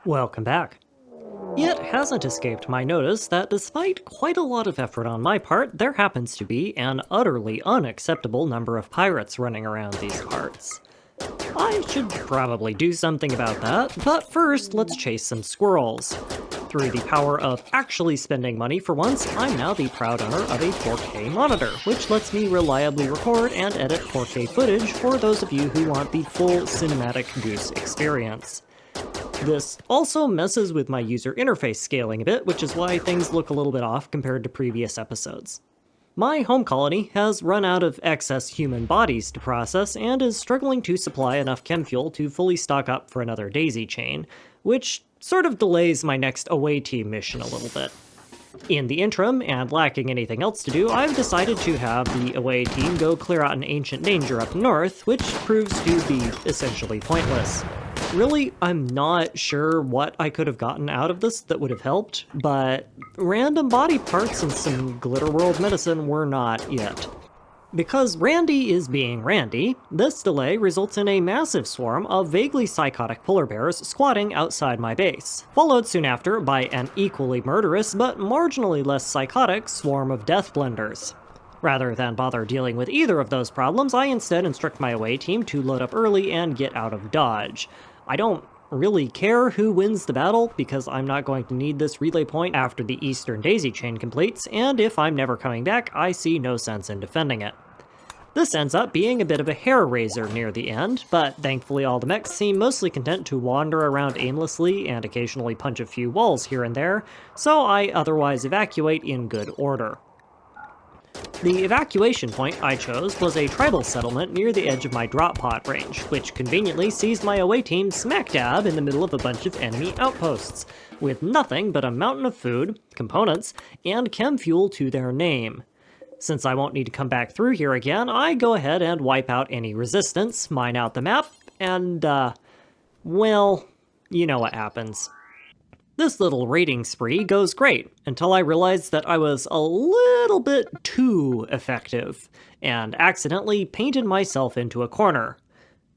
Welcome back. It hasn't escaped my notice that despite quite a lot of effort on my part, there happens to be an utterly unacceptable number of pirates running around these parts. I should probably do something about that, but first let's chase some squirrels. Through the power of actually spending money for once, I'm now the proud owner of a 4K monitor, which lets me reliably record and edit 4K footage for those of you who want the full cinematic Goose experience. This also messes with my user interface scaling a bit, which is why things look a little bit off compared to previous episodes. My home colony has run out of excess human bodies to process and is struggling to supply enough chem fuel to fully stock up for another daisy chain, which sort of delays my next away team mission a little bit. In the interim, and lacking anything else to do, I've decided to have the away team go clear out an ancient danger up north, which proves to be essentially pointless. Really, I'm not sure what I could have gotten out of this that would have helped, but random body parts and some glitter world medicine were not yet. Because Randy is being Randy, this delay results in a massive swarm of vaguely psychotic polar bears squatting outside my base, followed soon after by an equally murderous but marginally less psychotic swarm of death blenders. Rather than bother dealing with either of those problems, I instead instruct my away team to load up early and get out of dodge. I don't really care who wins the battle, because I'm not going to need this relay point after the Eastern Daisy Chain completes, and if I'm never coming back, I see no sense in defending it. This ends up being a bit of a hair-raiser near the end, but thankfully all the mechs seem mostly content to wander around aimlessly and occasionally punch a few walls here and there, so I otherwise evacuate in good order. The evacuation point I chose was a tribal settlement near the edge of my drop pod range, which conveniently sees my away team smack dab in the middle of a bunch of enemy outposts, with nothing but a mountain of food, components, and chem fuel to their name. Since I won't need to come back through here again, I go ahead and wipe out any resistance, mine out the map, and, well, you know what happens. This little raiding spree goes great, until I realized that I was a little bit too effective, and accidentally painted myself into a corner.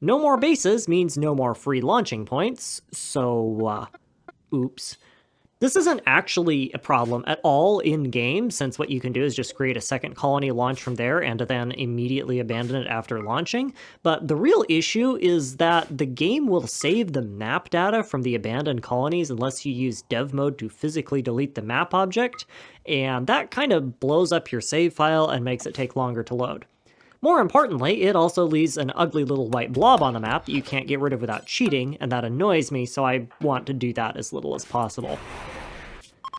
No more bases means no more free launching points, so, oops. This isn't actually a problem at all in-game, since what you can do is just create a second colony, launch from there, and then immediately abandon it after launching. But the real issue is that the game will save the map data from the abandoned colonies unless you use dev mode to physically delete the map object, and that kind of blows up your save file and makes it take longer to load. More importantly, it also leaves an ugly little white blob on the map that you can't get rid of without cheating, and that annoys me, so I want to do that as little as possible.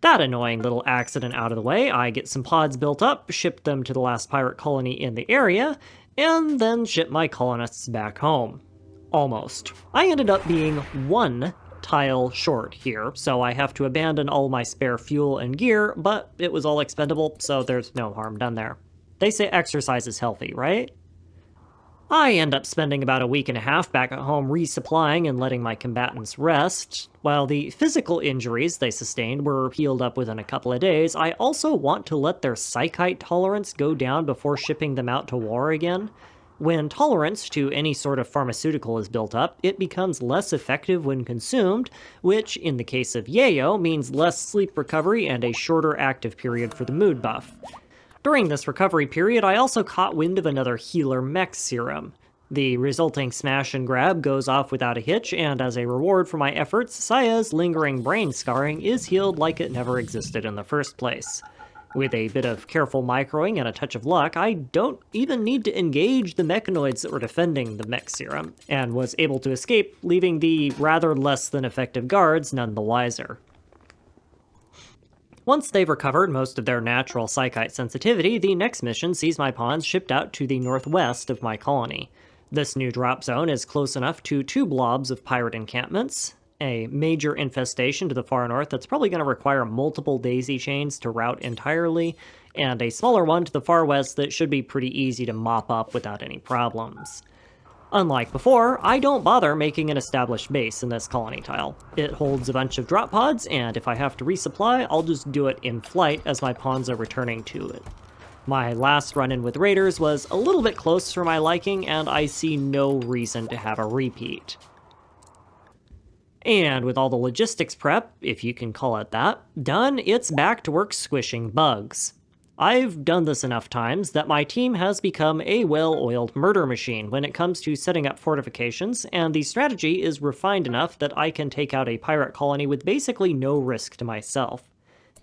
That annoying little accident out of the way, I get some pods built up, ship them to the last pirate colony in the area, and then ship my colonists back home. Almost. I ended up being one tile short here, so I have to abandon all my spare fuel and gear, but it was all expendable, so there's no harm done there. They say exercise is healthy, right? I end up spending about a week and a half back at home resupplying and letting my combatants rest. While the physical injuries they sustained were healed up within a couple of days, I also want to let their psychite tolerance go down before shipping them out to war again. When tolerance to any sort of pharmaceutical is built up, it becomes less effective when consumed, which, in the case of Yayo, means less sleep recovery and a shorter active period for the mood buff. During this recovery period, I also caught wind of another healer mech serum. The resulting smash and grab goes off without a hitch, and as a reward for my efforts, Saya's lingering brain scarring is healed like it never existed in the first place. With a bit of careful microing and a touch of luck, I don't even need to engage the mechanoids that were defending the mech serum, and was able to escape, leaving the rather less than effective guards none the wiser. Once they've recovered most of their natural psychite sensitivity, the next mission sees my pawns shipped out to the northwest of my colony. This new drop zone is close enough to two blobs of pirate encampments, a major infestation to the far north that's probably going to require multiple daisy chains to route entirely, and a smaller one to the far west that should be pretty easy to mop up without any problems. Unlike before, I don't bother making an established base in this colony tile. It holds a bunch of drop pods, and if I have to resupply, I'll just do it in flight as my pawns are returning to it. My last run-in with raiders was a little bit close for my liking, and I see no reason to have a repeat. And with all the logistics prep, if you can call it that, done, it's back to work squishing bugs. I've done this enough times that my team has become a well-oiled murder machine when it comes to setting up fortifications, and the strategy is refined enough that I can take out a pirate colony with basically no risk to myself.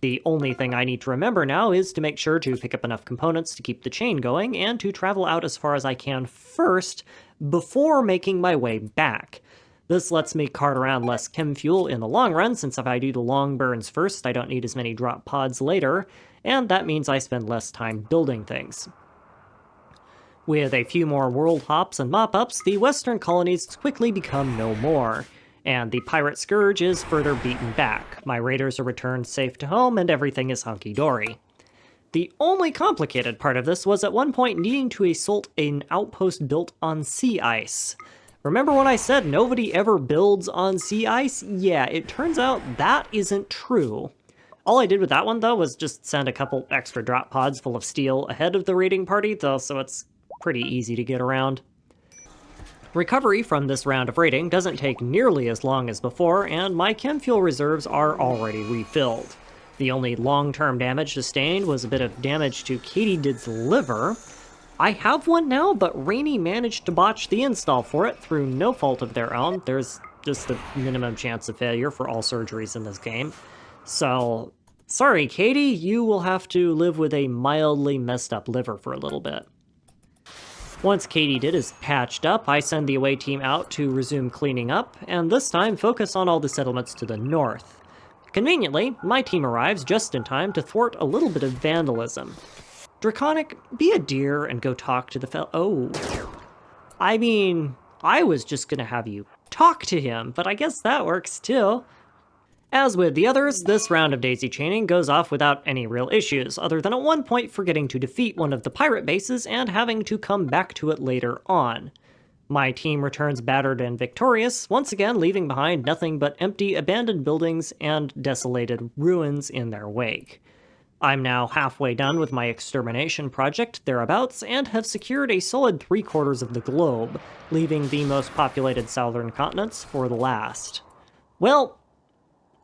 The only thing I need to remember now is to make sure to pick up enough components to keep the chain going, and to travel out as far as I can first, before making my way back. This lets me cart around less chem fuel in the long run, since if I do the long burns first, I don't need as many drop pods later, and that means I spend less time building things. With a few more world hops and mop-ups, the western colonies quickly become no more, and the pirate scourge is further beaten back. My raiders are returned safe to home, and everything is hunky-dory. The only complicated part of this was at one point needing to assault an outpost built on sea ice. Remember when I said nobody ever builds on sea ice? Yeah, it turns out that isn't true. All I did with that one, though, was just send a couple extra drop pods full of steel ahead of the raiding party, though, so it's pretty easy to get around. Recovery from this round of raiding doesn't take nearly as long as before, and my chem fuel reserves are already refilled. The only long-term damage sustained was a bit of damage to Katydid's liver. I have one now, but Rainy managed to botch the install for it through no fault of their own. There's just a minimum chance of failure for all surgeries in this game. So, sorry Katie, you will have to live with a mildly messed up liver for a little bit. Once Katydid is patched up, I send the away team out to resume cleaning up, and this time focus on all the settlements to the north. Conveniently, my team arrives just in time to thwart a little bit of vandalism. Draconic, be a dear and go talk to the Oh. I mean, I was just gonna have you talk to him, but I guess that works too. As with the others, this round of daisy chaining goes off without any real issues, other than at one point forgetting to defeat one of the pirate bases and having to come back to it later on. My team returns battered and victorious, once again leaving behind nothing but empty, abandoned buildings and desolated ruins in their wake. I'm now halfway done with my extermination project thereabouts, and have secured a solid 3/4 of the globe, leaving the most populated southern continents for the last. Well,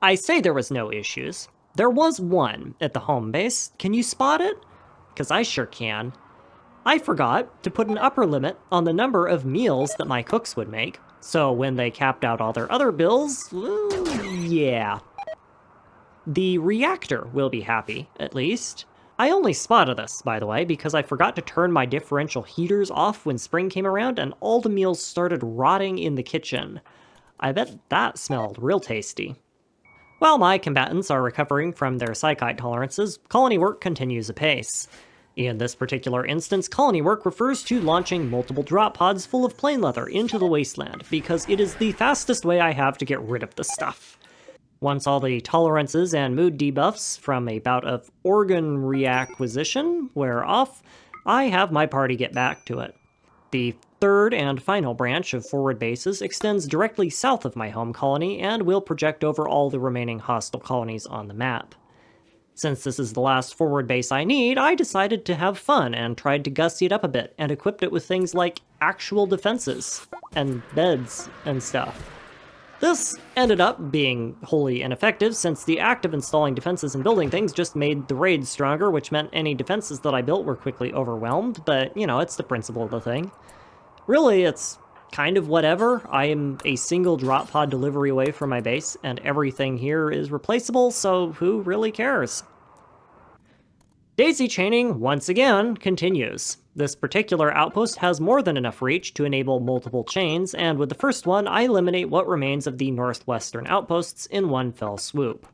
I say there was no issues. There was one at the home base. Can you spot it? 'Cause I sure can. I forgot to put an upper limit on the number of meals that my cooks would make, so when they capped out all their other bills, yeah. The reactor will be happy, at least. I only spotted this, by the way, because I forgot to turn my differential heaters off when spring came around and all the meals started rotting in the kitchen. I bet that smelled real tasty. While my combatants are recovering from their psychite tolerances, colony work continues apace. In this particular instance, colony work refers to launching multiple drop pods full of plain leather into the wasteland, because it is the fastest way I have to get rid of the stuff. Once all the tolerances and mood debuffs from a bout of organ reacquisition wear off, I have my party get back to it. The third and final branch of forward bases extends directly south of my home colony and will project over all the remaining hostile colonies on the map. Since this is the last forward base I need, I decided to have fun and tried to gussy it up a bit and equipped it with things like actual defenses and beds and stuff. This ended up being wholly ineffective, since the act of installing defenses and building things just made the raids stronger, which meant any defenses that I built were quickly overwhelmed, but, you know, it's the principle of the thing. Really, it's kind of whatever. I am a single drop pod delivery away from my base, and everything here is replaceable, so who really cares? Daisy chaining, once again, continues. This particular outpost has more than enough reach to enable multiple chains, and with the first one, I eliminate what remains of the northwestern outposts in one fell swoop.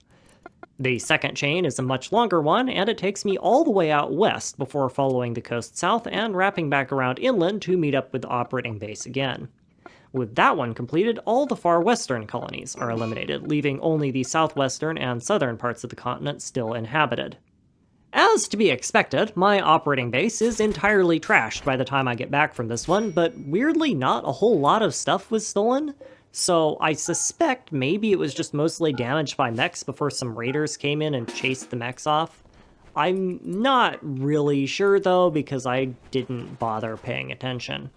The second chain is a much longer one, and it takes me all the way out west before following the coast south and wrapping back around inland to meet up with the operating base again. With that one completed, all the far western colonies are eliminated, leaving only the southwestern and southern parts of the continent still inhabited. As to be expected, my operating base is entirely trashed by the time I get back from this one, but weirdly not a whole lot of stuff was stolen, so I suspect maybe it was just mostly damaged by mechs before some raiders came in and chased the mechs off. I'm not really sure though, because I didn't bother paying attention.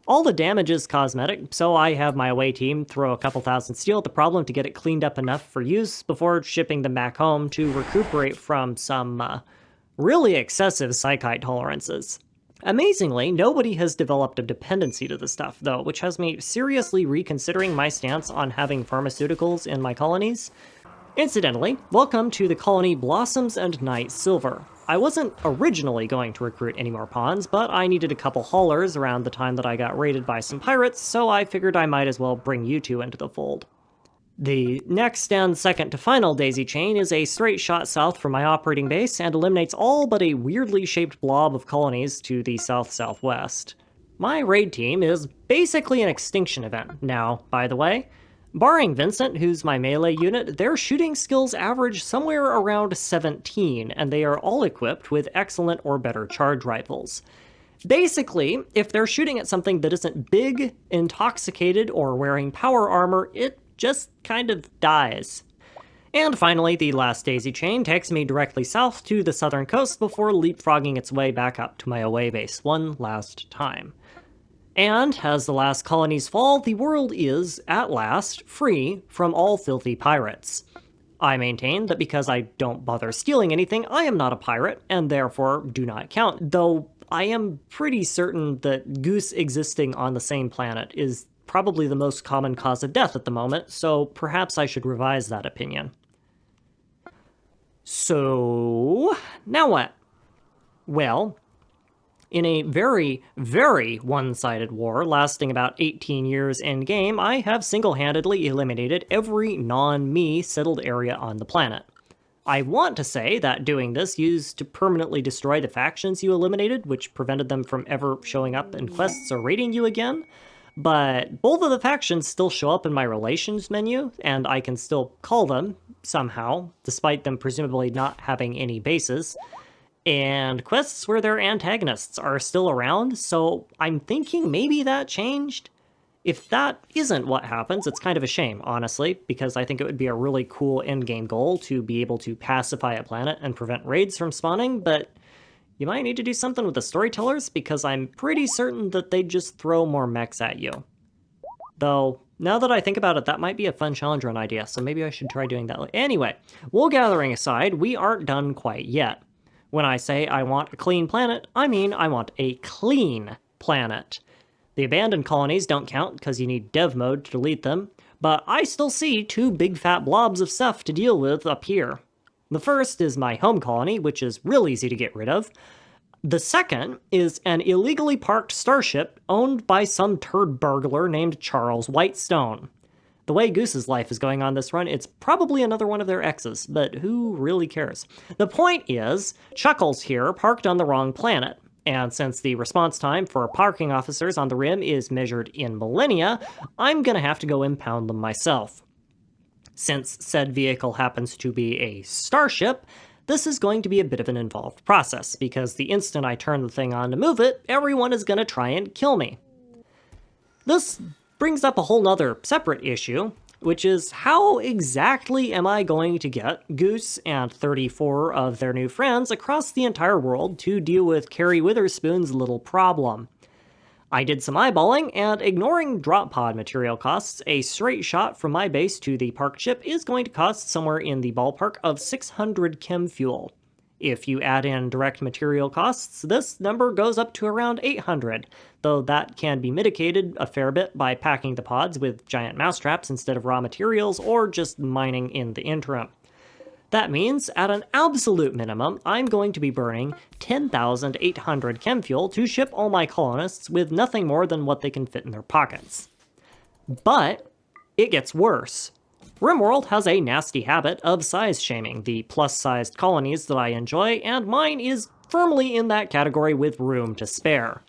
All the damage is cosmetic, so I have my away team throw a couple thousand steel at the problem to get it cleaned up enough for use before shipping them back home to recuperate from some really excessive psychite tolerances. Amazingly, nobody has developed a dependency to the stuff, though, which has me seriously reconsidering my stance on having pharmaceuticals in my colonies. Incidentally, welcome to the colony Blossoms and Night Silver. I wasn't originally going to recruit any more pawns, but I needed a couple haulers around the time that I got raided by some pirates, so I figured I might as well bring you two into the fold. The next and second to final daisy chain is a straight shot south from my operating base and eliminates all but a weirdly shaped blob of colonies to the south-southwest. My raid team is basically an extinction event now, by the way. Barring Vincent, who's my melee unit, their shooting skills average somewhere around 17, and they are all equipped with excellent or better charge rifles. Basically, if they're shooting at something that isn't big, intoxicated, or wearing power armor, it just kind of dies. And finally, the last daisy chain takes me directly south to the southern coast before leapfrogging its way back up to my away base one last time. And as the last colonies fall, the world is, at last, free from all filthy pirates. I maintain that because I don't bother stealing anything, I am not a pirate, and therefore do not count, though I am pretty certain that Goose existing on the same planet is probably the most common cause of death at the moment, so perhaps I should revise that opinion. So, now what? Well, in a very, very one-sided war lasting about 18 years in-game, I have single-handedly eliminated every non-me settled area on the planet. I want to say that doing this used to permanently destroy the factions you eliminated, which prevented them from ever showing up in quests or raiding you again, but both of the factions still show up in my relations menu, and I can still call them, somehow, despite them presumably not having any bases. And quests where their antagonists are still around, so I'm thinking maybe that changed? If that isn't what happens, it's kind of a shame, honestly, because I think it would be a really cool endgame goal to be able to pacify a planet and prevent raids from spawning, but you might need to do something with the storytellers, because I'm pretty certain that they'd just throw more mechs at you. Though, now that I think about it, that might be a fun challenge run idea, so maybe I should try doing that. Anyway, wool gathering aside, we aren't done quite yet. When I say I want a clean planet, I mean I want a clean planet. The abandoned colonies don't count because you need dev mode to delete them, but I still see two big fat blobs of stuff to deal with up here. The first is my home colony, which is real easy to get rid of. The second is an illegally parked starship owned by some turd burglar named Charles Whitestone. The way Goose's life is going on this run, it's probably another one of their exes, but who really cares? The point is, Chuckles here parked on the wrong planet, and since the response time for parking officers on the rim is measured in millennia, I'm gonna have to go impound them myself. Since said vehicle happens to be a starship, this is going to be a bit of an involved process, because the instant I turn the thing on to move it, everyone is gonna try and kill me. This brings up a whole nother separate issue, which is how exactly am I going to get Goose and 34 of their new friends across the entire world to deal with Carrie Witherspoon's little problem? I did some eyeballing, and ignoring drop pod material costs, a straight shot from my base to the parked ship is going to cost somewhere in the ballpark of 600 chem fuel. If you add in direct material costs, this number goes up to around 800, though that can be mitigated a fair bit by packing the pods with giant mousetraps instead of raw materials, or just mining in the interim. That means, at an absolute minimum, I'm going to be burning 10,800 chem fuel to ship all my colonists with nothing more than what they can fit in their pockets. But it gets worse. Rimworld has a nasty habit of size shaming the plus-sized colonies that I enjoy, and mine is firmly in that category with room to spare.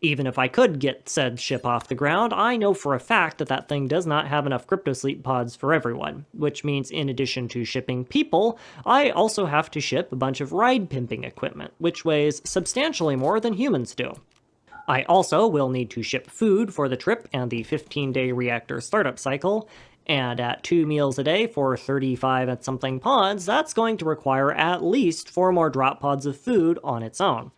Even if I could get said ship off the ground, I know for a fact that that thing does not have enough cryptosleep pods for everyone, which means in addition to shipping people, I also have to ship a bunch of ride pimping equipment, which weighs substantially more than humans do. I also will need to ship food for the trip and the 15-day reactor startup cycle, and at 2 meals a day for 35 and something pods, that's going to require at least 4 more drop pods of food on its own.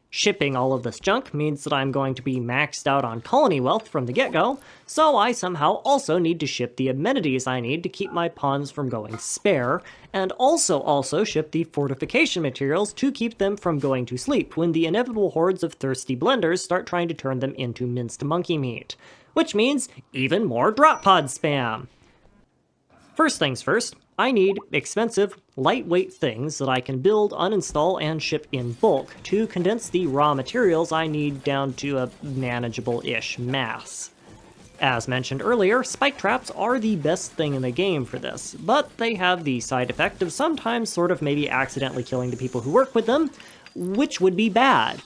Shipping all of this junk means that I'm going to be maxed out on colony wealth from the get-go, so I somehow also need to ship the amenities I need to keep my pawns from going spare, and also ship the fortification materials to keep them from going to sleep when the inevitable hordes of thirsty blenders start trying to turn them into minced monkey meat, which means even more drop pod spam. First things first, I need expensive, lightweight things that I can build, uninstall, and ship in bulk to condense the raw materials I need down to a manageable-ish mass. As mentioned earlier, spike traps are the best thing in the game for this, but they have the side effect of sometimes sort of maybe accidentally killing the people who work with them, which would be bad.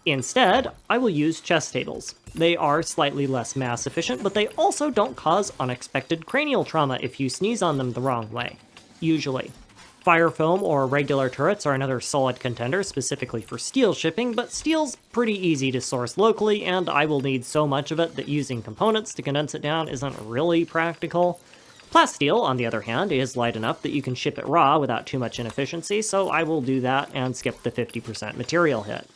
Instead, I will use chest tables. They are slightly less mass efficient, but they also don't cause unexpected cranial trauma if you sneeze on them the wrong way. Usually. Fire foam or regular turrets are another solid contender specifically for steel shipping, but steel's pretty easy to source locally, and I will need so much of it that using components to condense it down isn't really practical. Plasteel, on the other hand, is light enough that you can ship it raw without too much inefficiency, so I will do that and skip the 50% material hit.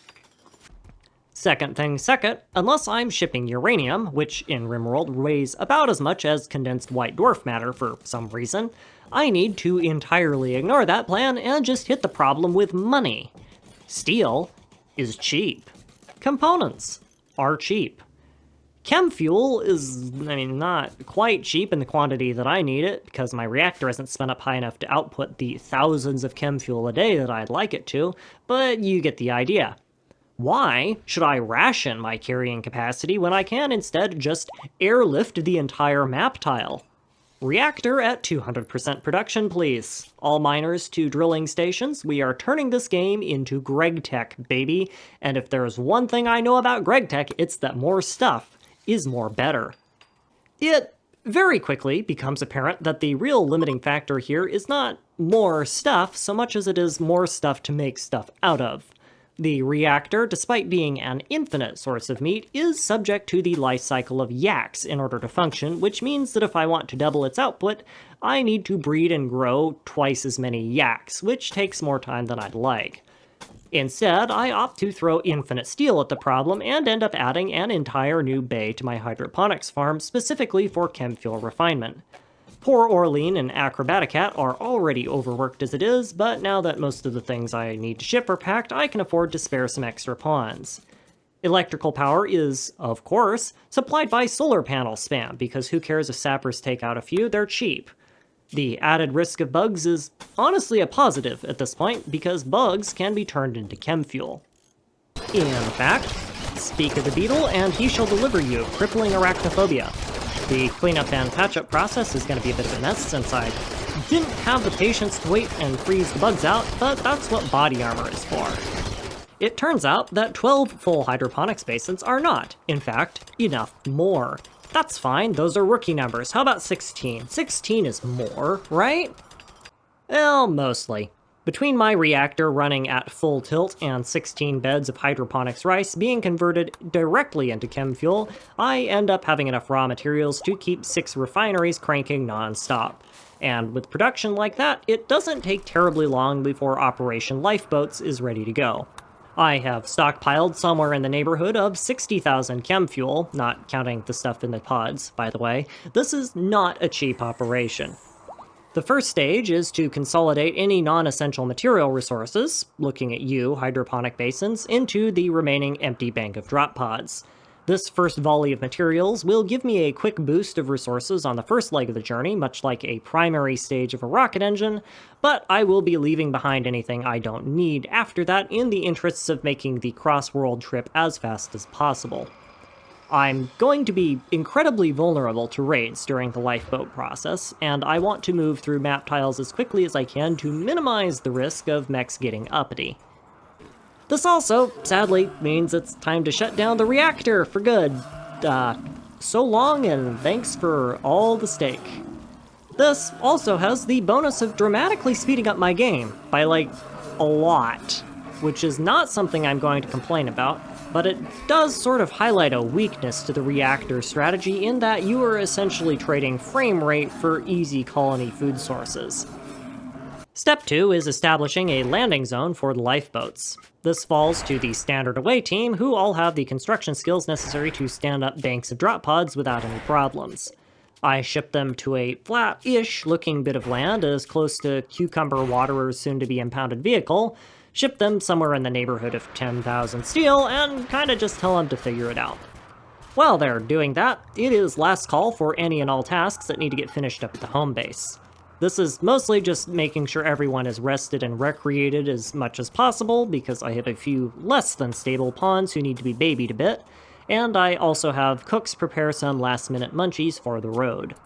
Second thing second, unless I'm shipping uranium, which in Rimworld weighs about as much as condensed white dwarf matter for some reason, I need to entirely ignore that plan and just hit the problem with money. Steel is cheap. Components are cheap. Chem fuel is, not quite cheap in the quantity that I need it, because my reactor isn't spun up high enough to output the thousands of chem fuel a day that I'd like it to, but you get the idea. Why should I ration my carrying capacity when I can instead just airlift the entire map tile? Reactor at 200% production, please. All miners to drilling stations, we are turning this game into GregTech, baby. And if there's one thing I know about GregTech, it's that more stuff is more better. It very quickly becomes apparent that the real limiting factor here is not more stuff so much as it is more stuff to make stuff out of. The reactor, despite being an infinite source of meat, is subject to the life cycle of Yaks in order to function, which means that if I want to double its output, I need to breed and grow twice as many Yaks, which takes more time than I'd like. Instead, I opt to throw infinite steel at the problem and end up adding an entire new bay to my hydroponics farm specifically for chem fuel refinement. Poor Orlean and Acrobaticat are already overworked as it is, but now that most of the things I need to ship are packed, I can afford to spare some extra pawns. Electrical power is, of course, supplied by solar panel spam, because who cares if sappers take out a few, they're cheap. The added risk of bugs is honestly a positive at this point, because bugs can be turned into chem fuel. In fact, speak of the beetle and he shall deliver you crippling arachnophobia. The cleanup and patch-up process is going to be a bit of a mess since I didn't have the patience to wait and freeze the bugs out, but that's what body armor is for. It turns out that 12 full hydroponics basins are not, in fact, enough more. That's fine, those are rookie numbers. How about 16? 16 is more, right? Well, mostly. Between my reactor running at full tilt and 16 beds of hydroponics rice being converted directly into chem fuel, I end up having enough raw materials to keep 6 refineries cranking non-stop. And with production like that, it doesn't take terribly long before Operation Lifeboats is ready to go. I have stockpiled somewhere in the neighborhood of 60,000 chem fuel, not counting the stuff in the pods, by the way. This is not a cheap operation. The first stage is to consolidate any non-essential material resources, looking at you, hydroponic basins, into the remaining empty bank of drop pods. This first volley of materials will give me a quick boost of resources on the first leg of the journey, much like a primary stage of a rocket engine, but I will be leaving behind anything I don't need after that in the interests of making the cross-world trip as fast as possible. I'm going to be incredibly vulnerable to raids during the lifeboat process, and I want to move through map tiles as quickly as I can to minimize the risk of mechs getting uppity. This also, sadly, means it's time to shut down the reactor for good. So long and thanks for all the steak. This also has the bonus of dramatically speeding up my game by, a lot, which is not something I'm going to complain about. But it does sort of highlight a weakness to the reactor strategy in that you are essentially trading frame rate for easy colony food sources. Step 2 is establishing a landing zone for the lifeboats. This falls to the standard away team, who all have the construction skills necessary to stand up banks of drop pods without any problems. I ship them to a flat-ish looking bit of land as close to Cucumber Waterer's soon-to-be impounded vehicle, ship them somewhere in the neighborhood of 10,000 steel, and kinda just tell them to figure it out. While they're doing that, it is last call for any and all tasks that need to get finished up at the home base. This is mostly just making sure everyone is rested and recreated as much as possible, because I have a few less than stable pawns who need to be babied a bit, and I also have cooks prepare some last-minute munchies for the road.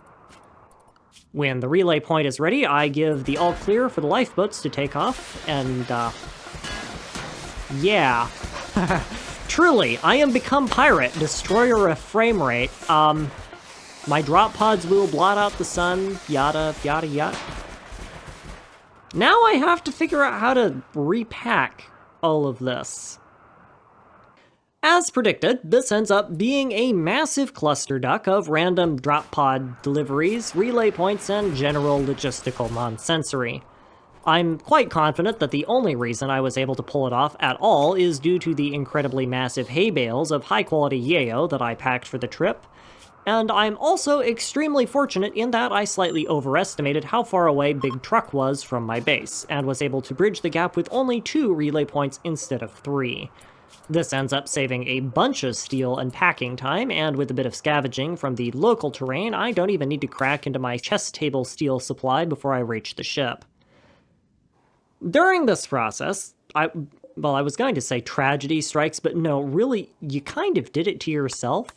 When the relay point is ready, I give the all clear for the lifeboats to take off, and, yeah. Truly, I am become pirate, destroyer of frame rate. My drop pods will blot out the sun, yada, yada, yada. Now I have to figure out how to repack all of this. As predicted, this ends up being a massive cluster duck of random drop pod deliveries, relay points, and general logistical nonsensory. I'm quite confident that the only reason I was able to pull it off at all is due to the incredibly massive hay bales of high-quality yayo that I packed for the trip, and I'm also extremely fortunate in that I slightly overestimated how far away Big Truck was from my base, and was able to bridge the gap with only 2 relay points instead of 3. This ends up saving a bunch of steel and packing time, and with a bit of scavenging from the local terrain, I don't even need to crack into my chest table steel supply before I reach the ship. During this process, I was going to say tragedy strikes, but no, really, you kind of did it to yourself.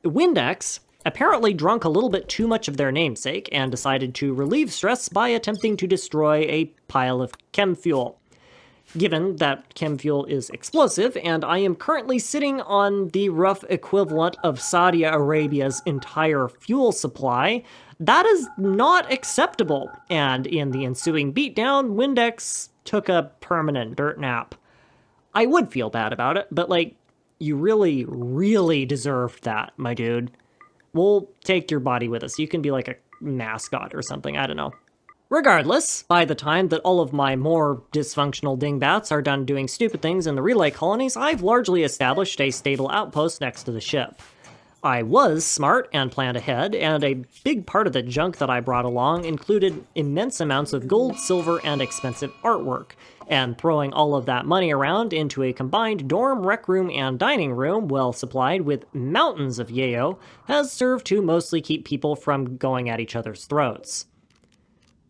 Windex apparently drunk a little bit too much of their namesake and decided to relieve stress by attempting to destroy a pile of chem fuel. Given that chem fuel is explosive, and I am currently sitting on the rough equivalent of Saudi Arabia's entire fuel supply, that is not acceptable, and in the ensuing beatdown, Windex took a permanent dirt nap. I would feel bad about it, but you really, really deserved that, my dude. We'll take your body with us. You can be like a mascot or something, I don't know. Regardless, by the time that all of my more dysfunctional dingbats are done doing stupid things in the relay colonies, I've largely established a stable outpost next to the ship. I was smart and planned ahead, and a big part of the junk that I brought along included immense amounts of gold, silver, and expensive artwork, and throwing all of that money around into a combined dorm, rec room, and dining room well supplied with mountains of yayo has served to mostly keep people from going at each other's throats.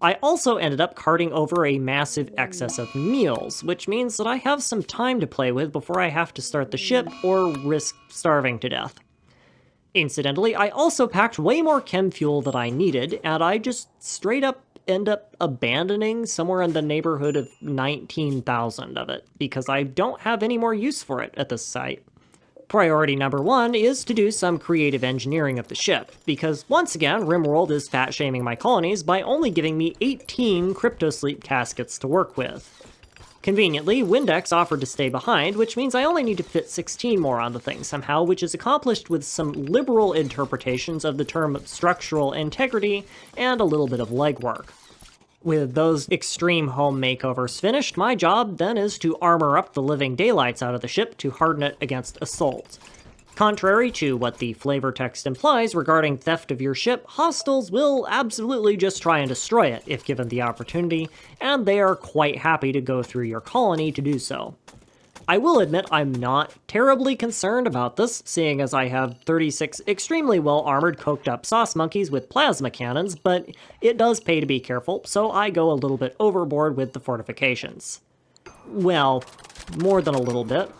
I also ended up carting over a massive excess of meals, which means that I have some time to play with before I have to start the ship or risk starving to death. Incidentally, I also packed way more chem fuel than I needed, and I just straight up end up abandoning somewhere in the neighborhood of 19,000 of it, because I don't have any more use for it at this site. Priority number 1 is to do some creative engineering of the ship, because once again, Rimworld is fat-shaming my colonies by only giving me 18 cryptosleep caskets to work with. Conveniently, Windex offered to stay behind, which means I only need to fit 16 more on the thing somehow, which is accomplished with some liberal interpretations of the term structural integrity and a little bit of legwork. With those extreme home makeovers finished, my job then is to armor up the living daylights out of the ship to harden it against assault. Contrary to what the flavor text implies regarding theft of your ship, hostiles will absolutely just try and destroy it if given the opportunity, and they are quite happy to go through your colony to do so. I will admit I'm not terribly concerned about this, seeing as I have 36 extremely well-armored coked-up sauce monkeys with plasma cannons, but it does pay to be careful, so I go a little bit overboard with the fortifications. Well, more than a little bit.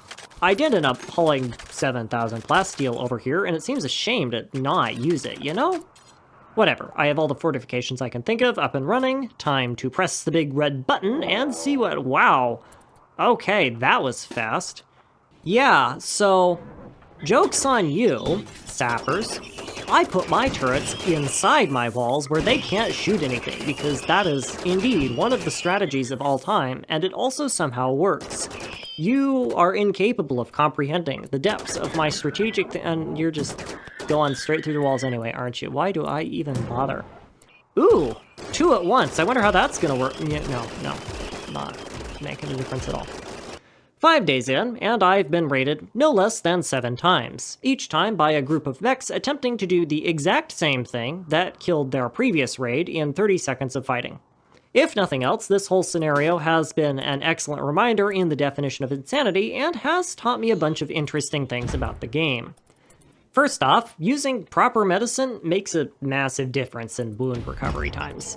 I did end up pulling 7,000 plasteel over here, and it seems a shame to not use it, you know? Whatever, I have all the fortifications I can think of up and running. Time to press the big red button and see what... Wow! Okay, that was fast. Yeah, so... Joke's on you, sappers. I put my turrets inside my walls where they can't shoot anything, because that is indeed one of the strategies of all time, and it also somehow works. You are incapable of comprehending the depths of my strategic and you're just going straight through the walls anyway, aren't you? Why do I even bother? Ooh, 2 at once. I wonder how that's gonna work. Yeah, no, not making a difference at all. 5 days in, and I've been raided no less than 7 times, each time by a group of mechs attempting to do the exact same thing that killed their previous raid in 30 seconds of fighting. If nothing else, this whole scenario has been an excellent reminder in the definition of insanity and has taught me a bunch of interesting things about the game. First off, using proper medicine makes a massive difference in wound recovery times.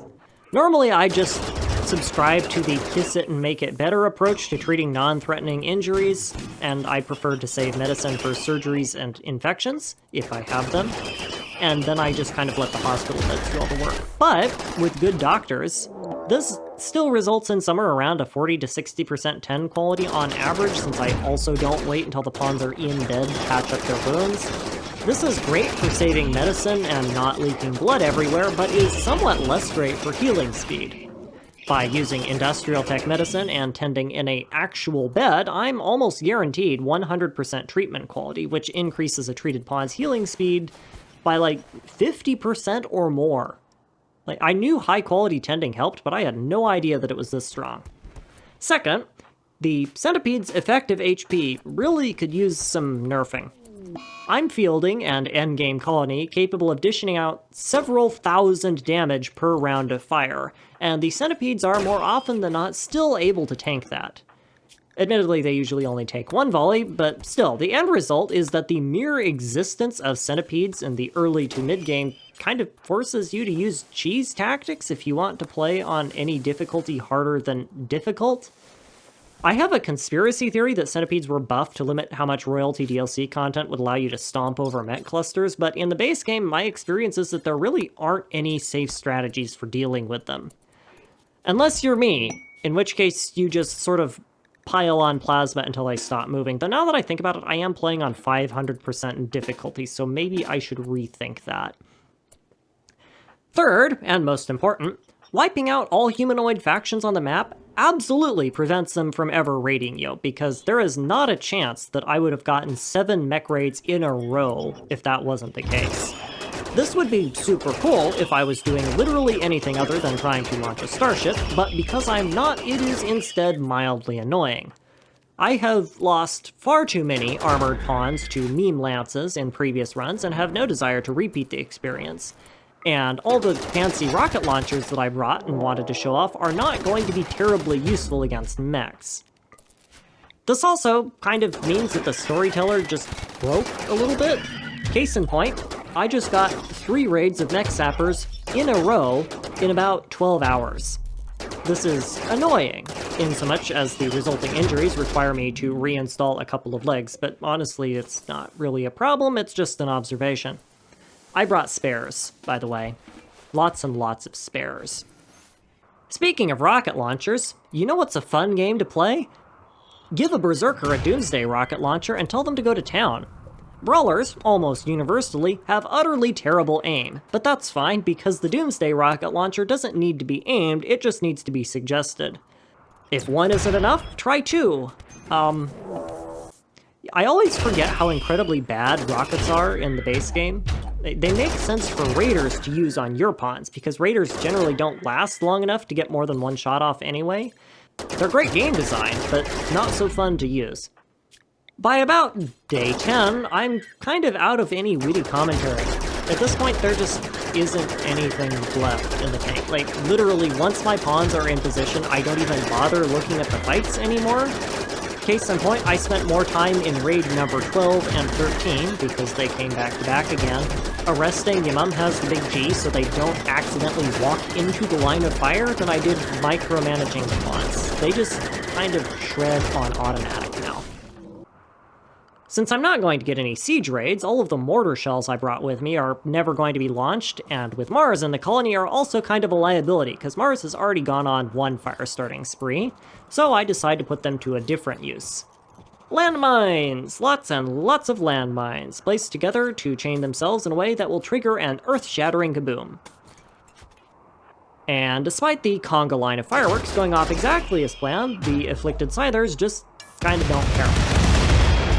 Normally, I just subscribe to the kiss it and make it better approach to treating non-threatening injuries, and I prefer to save medicine for surgeries and infections, if I have them, and then I just kind of let the hospital beds do all the work. But with good doctors, this still results in somewhere around a 40 to 60% 10 quality on average, since I also don't wait until the pawns are in bed to patch up their wounds. This is great for saving medicine and not leaking blood everywhere, but is somewhat less great for healing speed. By using industrial tech medicine and tending in an actual bed, I'm almost guaranteed 100% treatment quality, which increases a treated pawn's healing speed by like 50% or more. Like, I knew high quality tending helped, but I had no idea that it was this strong. Second, the centipede's effective HP really could use some nerfing. I'm fielding an endgame colony capable of dishing out several thousand damage per round of fire, and the centipedes are more often than not still able to tank that. Admittedly, they usually only take 1 volley, but still, the end result is that the mere existence of centipedes in the early to mid-game kind of forces you to use cheese tactics if you want to play on any difficulty harder than difficult. I have a conspiracy theory that centipedes were buffed to limit how much royalty DLC content would allow you to stomp over mech clusters, but in the base game, my experience is that there really aren't any safe strategies for dealing with them. Unless you're me, in which case you just sort of pile on plasma until they stop moving. Though now that I think about it, I am playing on 500% in difficulty, so maybe I should rethink that. Third, and most important, wiping out all humanoid factions on the map absolutely prevents them from ever raiding you, because there is not a chance that I would have gotten 7 mech raids in a row if that wasn't the case. This would be super cool if I was doing literally anything other than trying to launch a starship, but because I'm not, it is instead mildly annoying. I have lost far too many armored pawns to meme lances in previous runs and have no desire to repeat the experience. And all the fancy rocket launchers that I brought and wanted to show off are not going to be terribly useful against mechs. This also kind of means that the storyteller just broke a little bit. Case in point, I just got 3 raids of mech sappers in a row in about 12 hours. This is annoying, in so much as the resulting injuries require me to reinstall a couple of legs, but honestly it's not really a problem, it's just an observation. I brought spares, by the way. Lots and lots of spares. Speaking of rocket launchers, you know what's a fun game to play? Give a berserker a Doomsday rocket launcher and tell them to go to town. Brawlers, almost universally, have utterly terrible aim, but that's fine because the Doomsday rocket launcher doesn't need to be aimed, it just needs to be suggested. If 1 isn't enough, try 2. I always forget how incredibly bad rockets are in the base game. They make sense for raiders to use on your pawns, because raiders generally don't last long enough to get more than 1 shot off anyway. They're great game design, but not so fun to use. By about day 10, I'm kind of out of any witty commentary. At this point, there just isn't anything left in the tank. Like, literally, once my pawns are in position, I don't even bother looking at the fights anymore. Case in point, I spent more time in raid number 12 and 13, because they came back to back again, arresting your mum has the big G so they don't accidentally walk into the line of fire than I did micromanaging the pawns. They just kind of shred on automatic now. Since I'm not going to get any siege raids, all of the mortar shells I brought with me are never going to be launched, and with Mars in the colony are also kind of a liability, because Mars has already gone on 1 fire-starting spree, so I decide to put them to a different use. Landmines! Lots and lots of landmines, placed together to chain themselves in a way that will trigger an earth-shattering kaboom. And despite the conga line of fireworks going off exactly as planned, the afflicted scythers just kind of don't care.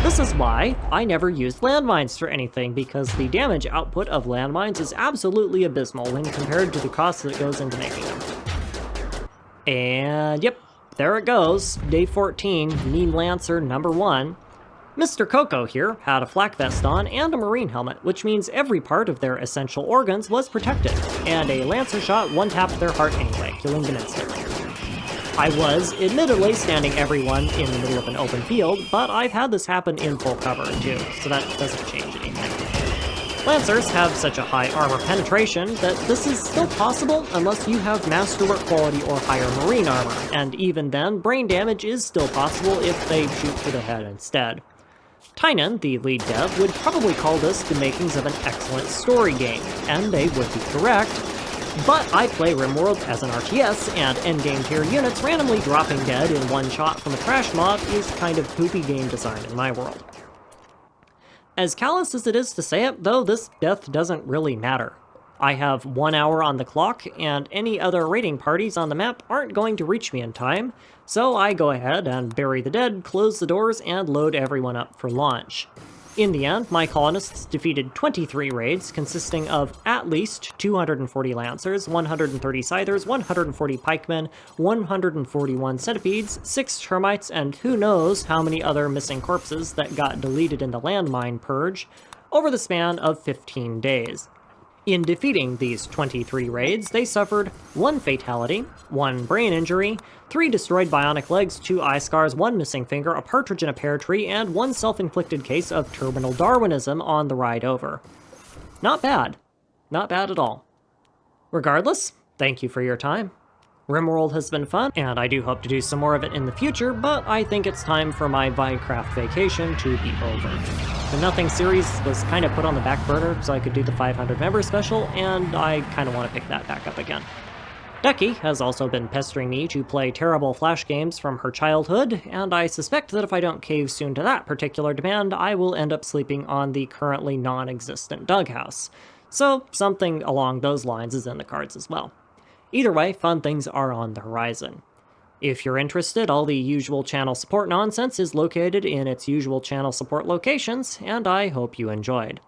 This is why I never used landmines for anything, because the damage output of landmines is absolutely abysmal when compared to the cost that goes into making them. And yep, there it goes, day 14, Meme Lancer number 1. Mr. Coco here had a flak vest on and a marine helmet, which means every part of their essential organs was protected, and a Lancer shot one-tapped their heart anyway, killing them instantly. I was, admittedly, standing everyone in the middle of an open field, but I've had this happen in full cover too, so that doesn't change anything. Lancers have such a high armor penetration that this is still possible unless you have masterwork quality or higher marine armor, and even then, brain damage is still possible if they shoot to the head instead. Tynan, the lead dev, would probably call this the makings of an excellent story game, and they would be correct. But I play Rimworld as an RTS, and endgame tier units randomly dropping dead in one shot from a trash mob is kind of poopy game design in my world. As callous as it is to say it, though, this death doesn't really matter. I have 1 hour on the clock, and any other raiding parties on the map aren't going to reach me in time, so I go ahead and bury the dead, close the doors, and load everyone up for launch. In the end, my colonists defeated 23 raids, consisting of at least 240 Lancers, 130 Scythers, 140 Pikemen, 141 Centipedes, 6 Termites, and who knows how many other missing corpses that got deleted in the landmine purge, over the span of 15 days. In defeating these 23 raids, they suffered 1 fatality, 1 brain injury, 3 destroyed bionic legs, 2 eye scars, 1 missing finger, a partridge in a pear tree, and 1 self-inflicted case of terminal Darwinism on the ride over. Not bad. Not bad at all. Regardless, thank you for your time. Rimworld has been fun, and I do hope to do some more of it in the future, but I think it's time for my Minecraft vacation to be over. The Nothing series was kind of put on the back burner so I could do the 500 member special, and I kind of want to pick that back up again. Ducky has also been pestering me to play terrible Flash games from her childhood, and I suspect that if I don't cave soon to that particular demand, I will end up sleeping on the currently non-existent dughouse. So something along those lines is in the cards as well. Either way, fun things are on the horizon. If you're interested, all the usual channel support nonsense is located in its usual channel support locations, and I hope you enjoyed.